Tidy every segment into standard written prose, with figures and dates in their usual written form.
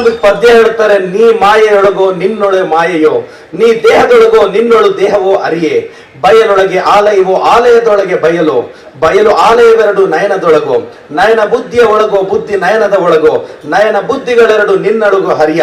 ಒಂದು ಪದ್ಯ ಹೇಳ್ತಾರೆ, ನೀ ಮಾಯೆಯೊಳಗೋ ನಿನ್ನೊಳೆ ಮಾಯೆಯೋ, ನೀ ದೇಹದೊಳಗೋ ನಿನ್ನೊಳು ದೇಹವೋ ಅರಿಯೇ, ಬಯಲೊಳಗೆ ಆಲಯವೋ ಆಲಯದೊಳಗೆ ಬಯಲು, ಬಯಲು ಆಲಯವೆರಡು ನಯನದೊಳಗೋ, ನಯನ ಬುದ್ಧಿಯ ಒಳಗೋ ಬುದ್ಧಿ ನಯನದ ಒಳಗೋ, ನಯನ ಬುದ್ಧಿಗಳೆರಡು ನಿನ್ನೊಳಗೋ ಹರಿಯ,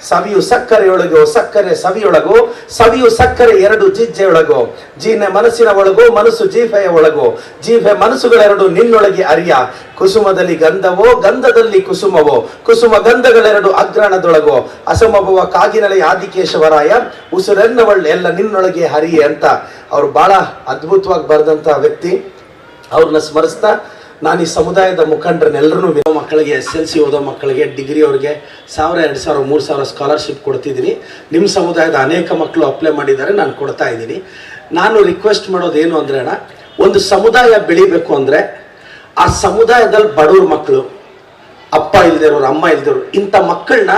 ಸವಿಯು ಸಕ್ಕರೆಯೊಳಗೋ ಸಕ್ಕರೆ ಸವಿಯೊಳಗೋ, ಸವಿಯು ಸಕ್ಕರೆ ಎರಡು ಜಿಜ್ಜೆಯೊಳಗೋ, ಜೀನೆ ಮನಸ್ಸಿನ ಒಳಗೋ ಮನಸ್ಸು ಜೀಫೆಯ ಒಳಗೋ, ಜೀಫೆ ಮನಸ್ಸುಗಳೆರಡು ನಿನ್ನೊಳಗೆ ಅರಿಯ, ಕುಸುಮದಲ್ಲಿ ಗಂಧವೋ ಗಂಧದಲ್ಲಿ ಕುಸುಮವೋ, ಕುಸುಮ ಗಂಧಗಳೆರಡು ಅಗ್ರಣದೊಳಗೋ, ಅಸಮಭವ ಕಾಗಿನಲೆ ಆದಿಕೇಶವರಾಯ, ಉಸುರೆನ್ನವಳ್ ಎಲ್ಲ ನಿನ್ನೊಳಗೆ ಹರಿಯೆ ಅಂತ ಅವ್ರು ಬಹಳ ಅದ್ಭುತವಾಗಿ ಬರೆದಂತ ವ್ಯಕ್ತಿ. ಅವ್ರನ್ನ ಸ್ಮರಿಸ್ತಾ ನಾನು ಈ ಸಮುದಾಯದ ಮುಖಂಡರನ್ನೆಲ್ಲರೂ ಮಕ್ಕಳಿಗೆ SLC ಓದೋ ಮಕ್ಕಳಿಗೆ, ಡಿಗ್ರಿ ಅವ್ರಿಗೆ 1000, 2000, 3000 ಸ್ಕಾಲರ್ಶಿಪ್ ಕೊಡ್ತಿದ್ದೀನಿ. ನಿಮ್ಮ ಸಮುದಾಯದ ಅನೇಕ ಮಕ್ಕಳು ಅಪ್ಲೈ ಮಾಡಿದ್ದಾರೆ, ನಾನು ಕೊಡ್ತಾ ಇದ್ದೀನಿ. ನಾನು ರಿಕ್ವೆಸ್ಟ್ ಮಾಡೋದೇನು ಅಂದರೆ ಅಣ್ಣ, ಒಂದು ಸಮುದಾಯ ಬೆಳಿಬೇಕು ಅಂದರೆ ಆ ಸಮುದಾಯದಲ್ಲಿ ಬಡವ್ರ ಮಕ್ಕಳು, ಅಪ್ಪ ಇಲ್ದಿರೋರು, ಅಮ್ಮ ಇಲ್ದಿರೋರು, ಇಂಥ ಮಕ್ಕಳನ್ನ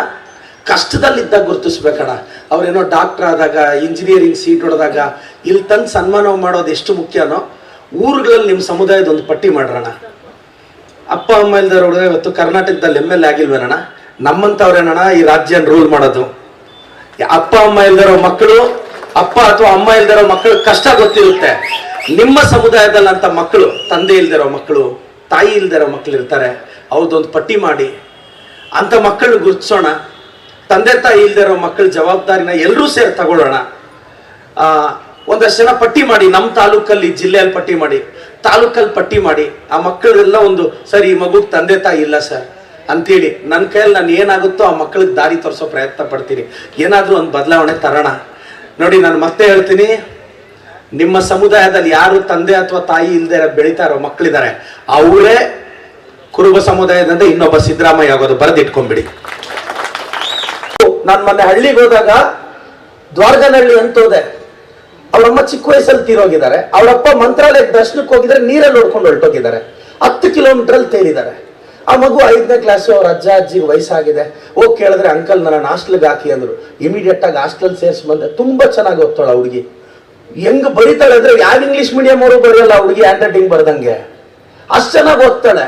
ಕಷ್ಟದಲ್ಲಿದ್ದಾಗ ಗುರುತಿಸ್ಬೇಕಣ್ಣ. ಅವ್ರೇನೋ ಡಾಕ್ಟರ್ ಆದಾಗ, ಇಂಜಿನಿಯರಿಂಗ್ ಸೀಟ್ ಹೊಡೆದಾಗ ಇಲ್ಲಿ ತಂದು ಸನ್ಮಾನ ಮಾಡೋದು ಎಷ್ಟು ಮುಖ್ಯನೋ, ಊರುಗಳಲ್ಲಿ ನಿಮ್ಮ ಸಮುದಾಯದ ಒಂದು ಪಟ್ಟಿ ಮಾಡ್ರಣ. ಅಪ್ಪ ಅಮ್ಮ ಇಲ್ದಿರೋರು ಇವತ್ತು ಕರ್ನಾಟಕದಲ್ಲಿ MLA ಆಗಿಲ್ವೇನಣ್ಣ? ನಮ್ಮಂಥವ್ರೇನಣ್ಣ ಈ ರಾಜ್ಯನ ರೂಲ್ ಮಾಡೋದು. ಅಪ್ಪ ಅಮ್ಮ ಇಲ್ದಿರೋ ಮಕ್ಕಳು, ಅಪ್ಪ ಅಥವಾ ಅಮ್ಮ ಇಲ್ದಿರೋ ಮಕ್ಕಳು ಕಷ್ಟ ಗೊತ್ತಿರುತ್ತೆ. ನಿಮ್ಮ ಸಮುದಾಯದಲ್ಲಿ ಅಂತ ಮಕ್ಕಳು, ತಂದೆ ಇಲ್ದಿರೋ ಮಕ್ಕಳು, ತಾಯಿ ಇಲ್ದಿರೋ ಮಕ್ಕಳು ಇರ್ತಾರೆ, ಅವ್ರದ್ದೊಂದು ಪಟ್ಟಿ ಮಾಡಿ ಅಂಥ ಮಕ್ಕಳನ್ನ ಗುರುತಿಸೋಣ. ತಂದೆ ತಾಯಿ ಇಲ್ದಿರೋ ಮಕ್ಕಳ ಜವಾಬ್ದಾರಿನ ಎಲ್ಲರೂ ಸೇರಿ ತಗೊಳ್ಳೋಣ. ಒಂದಷ್ಟು ಜನ ಪಟ್ಟಿ ಮಾಡಿ, ನಮ್ಮ ತಾಲೂಕಲ್ಲಿ, ಜಿಲ್ಲೆಯಲ್ಲಿ ಪಟ್ಟಿ ಮಾಡಿ, ತಾಲೂಕಲ್ಲಿ ಪಟ್ಟಿ ಮಾಡಿ, ಆ ಮಕ್ಕಳೆಲ್ಲ ಒಂದು ಸರಿ ಈ ಮಗುಗೆ ತಂದೆ ತಾಯಿ ಇಲ್ಲ ಸರ್ ಅಂತೇಳಿ ನನ್ನ ಕೈಯಲ್ಲಿ ನಾನು ಏನಾಗುತ್ತೋ ಆ ಮಕ್ಕಳಿಗೆ ದಾರಿ ತೋರಿಸೋ ಪ್ರಯತ್ನ ಪಡ್ತೀನಿ. ಏನಾದರೂ ಒಂದು ಬದಲಾವಣೆ ತರೋಣ. ನೋಡಿ, ನಾನು ಮತ್ತೆ ಹೇಳ್ತೀನಿ, ನಿಮ್ಮ ಸಮುದಾಯದಲ್ಲಿ ಯಾರು ತಂದೆ ಅಥವಾ ತಾಯಿ ಇಲ್ಲದೆ ಬೆಳೀತಾ ಇರೋ ಮಕ್ಕಳಿದ್ದಾರೆ, ಅವರೇ ಕುರುಬ ಸಮುದಾಯದಿಂದ ಇನ್ನೊಬ್ಬ ಸಿದ್ದರಾಮಯ್ಯ ಆಗೋದು, ಬರೆದಿಟ್ಕೊಂಡ್ಬಿಡಿ. ನಾನು ಮೊನ್ನೆ ಹಳ್ಳಿಗೆ ಹೋದಾಗ ದ್ವಾರಗನಹಳ್ಳಿ ಅಂತ ಹೋದೆ. ಅವರಮ್ಮ ಚಿಕ್ಕ ವಯಸ್ಸಲ್ಲಿ ತೀರೋಗಿದ್ದಾರೆ. ಅವರಪ್ಪ ಮಂತ್ರಾಲಯಕ್ಕೆ ದರ್ಶನಕ್ಕೆ ಹೋಗಿದ್ದಾರೆ, ನೀರಲ್ಲಿ ನೋಡ್ಕೊಂಡು ಹೊರಟೋಗಿದ್ದಾರೆ. 10 ಕಿಲೋಮೀಟರ್ ತೇಲಿದ್ದಾರೆ. ಆ ಮಗು 5ನೇ ಕ್ಲಾಸು, ಅವ್ರ ಅಜ್ಜ ಅಜ್ಜಿಗೆ ವಯಸ್ಸಾಗಿದೆ. ಹೋಗಿ ಕೇಳಿದ್ರೆ, ಅಂಕಲ್ ನನ್ನ ಹಾಸ್ಟೆಲ್ಗೆ ಹಾಕಿ ಅಂದ್ರು. ಇಮಿಡಿಯೇಟ್ ಆಗಿ ಹಾಸ್ಟೆಲ್ ಸೇರಿಸಿ ಬಂದೆ. ತುಂಬಾ ಚೆನ್ನಾಗಿ ಓದ್ತಾಳ ಹುಡುಗಿ. ಹೆಂಗ್ ಬರೀತಾಳೆ ಅಂದ್ರೆ ಯಾವ ಇಂಗ್ಲಿಷ್ ಮೀಡಿಯಂ ಅವರು ಬರೆಯಲ್ಲ ಹುಡುಗಿ, ಹ್ಯಾಂಡ್ ರೈಟಿಂಗ್ ಬರ್ದಂಗೆ ಅಷ್ಟು ಚೆನ್ನಾಗಿ ಓದ್ತಾಳೆ.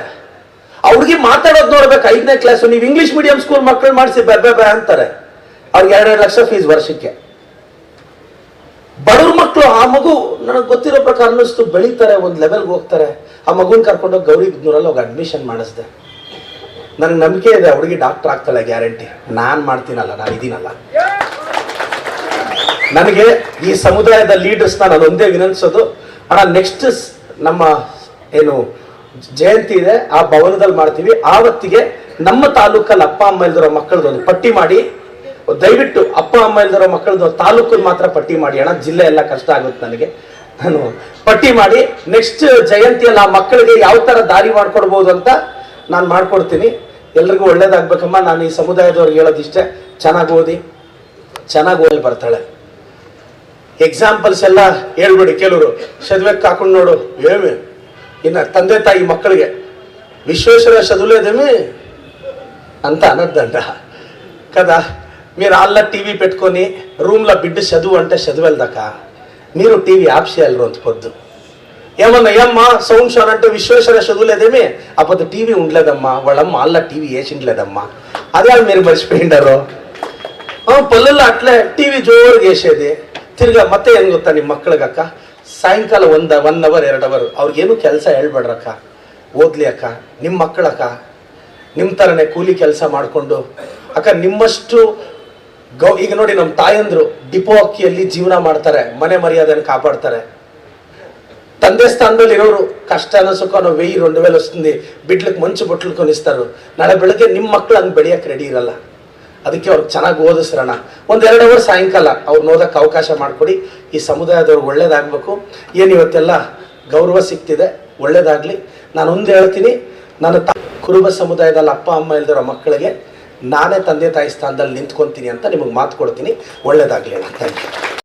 ಆ ಹುಡುಗಿ ಮಾತಾಡೋದು ನೋಡ್ಬೇಕು. 5ನೇ ಕ್ಲಾಸು. ನೀವು ಇಂಗ್ಲಿಷ್ ಮೀಡಿಯಂ ಸ್ಕೂಲ್ ಮಕ್ಕಳು ಮಾಡಿಸಿ ಬೆ ಅಂತಾರೆ. ಅವ್ರಿಗೆ 2.5 ಲಕ್ಷ ಫೀಸ್ ವರ್ಷಕ್ಕೆ. ಬಡವ್ರ ಮಕ್ಕಳು. ಆ ಮಗು ನನಗೆ ಗೊತ್ತಿರೋ ಪ್ರಕಾರ ಅನ್ನಿಸ್ತು ಬೆಳೀತಾರೆ, ಒಂದು ಲೆವೆಲ್ಗೆ ಹೋಗ್ತಾರೆ. ಆ ಮಗುನ ಕರ್ಕೊಂಡೋಗಿ ಗೌರಿಬಿದನೂರಲ್ಲಿ ಹೋಗಿ ಅಡ್ಮಿಷನ್ ಮಾಡಿಸ್ದೆ. ನನಗೆ ನಂಬಿಕೆ ಇದೆ ಹುಡುಗಿ ಡಾಕ್ಟರ್ ಆಗ್ತಾಳೆ, ಗ್ಯಾರಂಟಿ. ನಾನು ಮಾಡ್ತೀನಲ್ಲ, ನಾನು ಇದೀನಲ್ಲ. ನನಗೆ ಈ ಸಮುದಾಯದ ಲೀಡರ್ಸ್ನ ನಾನು ಒಂದೇ ವಿನಂತಿಸೋದು, ಅಣ್ಣ ನೆಕ್ಸ್ಟ್ ನಮ್ಮ ಏನು ಜಯಂತಿ ಇದೆ, ಆ ಭವನದಲ್ಲಿ ಮಾಡ್ತೀವಿ. ಆವತ್ತಿಗೆ ನಮ್ಮ ತಾಲೂಕಲ್ಲಿ ಅಪ್ಪ ಅಮ್ಮ ಇಲ್ದಿರೋ ಮಕ್ಕಳದೊಂದು ಪಟ್ಟಿ ಮಾಡಿ, ದಯವಿಟ್ಟು ಅಪ್ಪ ಅಮ್ಮ ಇಲ್ದಿರೋ ಮಕ್ಕಳದ್ದು ತಾಲೂಕಲ್ಲಿ ಮಾತ್ರ ಪಟ್ಟಿ ಮಾಡಿ ಅಣ್ಣ. ಜಿಲ್ಲೆ ಎಲ್ಲ ಕಷ್ಟ ಆಗುತ್ತೆ ನನಗೆ. ನಾನು ಪಟ್ಟಿ ಮಾಡಿ ನೆಕ್ಸ್ಟ್ ಜಯಂತಿಯಲ್ಲಿ ಆ ಮಕ್ಕಳಿಗೆ ಯಾವ ಥರ ದಾರಿ ಮಾಡ್ಕೊಡ್ಬೋದು ಅಂತ ನಾನು ಮಾಡ್ಕೊಡ್ತೀನಿ. ಎಲ್ರಿಗೂ ಒಳ್ಳೇದಾಗ್ಬೇಕಮ್ಮ. ನಾನು ಈ ಸಮುದಾಯದವ್ರಿಗೆ ಹೇಳೋದಿಷ್ಟೇ, ಚೆನ್ನಾಗಿ ಓದಿ ಬರ್ತಾಳೆ. ಎಕ್ಸಾಂಪಲ್ಸ್ ಎಲ್ಲ ಹೇಳ್ಬಿಡಿ. ಕೆಲವರು ಚದುವೆಕ್ಕೆ ಹಾಕೊಂಡು ನೋಡು ಏಮಿ, ಇನ್ನು ತಂದೆ ತಾಯಿ ಮಕ್ಕಳಿಗೆ విశ్వేశ్వర చదువులేదేమి అంత అనద్దంట కదా. మీరు వాళ్ళ టీవీ పెట్టుకొని రూమ్లో బిడ్డ చదువు అంటే చదివేదాక మీరు టీవీ ఆఫ్ చేయాలి రోజు పొద్దు. ఏమన్నా ఏమ్మా సౌండ్ షోన్ అంటే విశ్వేశ్వర చదువులేదేమి, అప్పుడు టీవీ ఉండలేదమ్మా, వాళ్ళమ్మ వాళ్ళ టీవీ వేసిండలేదమ్మా. అదే మీరు మర్చిపోయిండారు. పల్లెల్లో అట్లే టీవీ జోరుగా వేసేది. ತಿರ್ಗಾ ಮತ್ತೆ ಏನು ಗೊತ್ತಾ ನಿಮ್ಮ ಮಕ್ಕಳಿಗಕ್ಕ, ಸಾಯಂಕಾಲ 1 ಅವರ್ 2 ಅವರ್ ಅವ್ರಿಗೇನು ಕೆಲಸ ಹೇಳ್ಬೇಡ್ರಕ್ಕ, ಓದ್ಲಿ ಅಕ್ಕ. ನಿಮ್ಮ ಮಕ್ಕಳಕ್ಕ ನಿಮ್ಮ ಥರನೇ ಕೂಲಿ ಕೆಲಸ ಮಾಡಿಕೊಂಡು ಅಕ್ಕ ನಿಮ್ಮಷ್ಟು ಈಗ ನೋಡಿ ನಮ್ಮ ತಾಯಂದ್ರು ಡಿಪೋ ಅಕ್ಕಿಯಲ್ಲಿ ಜೀವನ ಮಾಡ್ತಾರೆ, ಮನೆ ಮರ್ಯಾದೆಯನ್ನು ಕಾಪಾಡ್ತಾರೆ. ತಂದೆ స్థానంలో ఇరోరు కష్టాన సుఖాన 1000-2000 వస్తుంది, బిడ్డలకు మంచి బొట్లు కొనిస్తారు. ನಾಳೆ ಬೆಳಗ್ಗೆ ನಿಮ್ಮ ಮಕ್ಕಳು ಹಂಗೆ ಬೆಳೆಯಕ್ಕೆ ರೆಡಿ ಇರಲ್ಲ. ಅದಕ್ಕೆ ಅವ್ರಿಗೆ ಚೆನ್ನಾಗಿ ಓದಿಸ್ರಣ. 1-2 ಅವರ್ ಸಾಯಂಕಾಲ ಅವ್ರನ್ನ ಓದಕ್ಕೆ ಅವಕಾಶ ಮಾಡಿಕೊಡಿ. ಈ ಸಮುದಾಯದವ್ರಿಗೆ ಒಳ್ಳೇದಾಗಬೇಕು. ಏನು ಇವತ್ತೆಲ್ಲ ಗೌರವ ಸಿಗ್ತಿದೆ, ಒಳ್ಳೇದಾಗಲಿ. ನಾನು ಒಂದು ಹೇಳ್ತೀನಿ, ನಾನು ಕುರುಬ ಸಮುದಾಯದಲ್ಲಿ ಅಪ್ಪ ಅಮ್ಮ ಇಲ್ದಿರೋ ಮಕ್ಕಳಿಗೆ ನಾನೇ ತಂದೆ ತಾಯಿ ಸ್ಥಾನದಲ್ಲಿ ನಿಂತ್ಕೊತೀನಿ ಅಂತ ನಿಮಗೆ ಮಾತು ಕೊಡ್ತೀನಿ. ಒಳ್ಳೇದಾಗಲಿ. Thank you.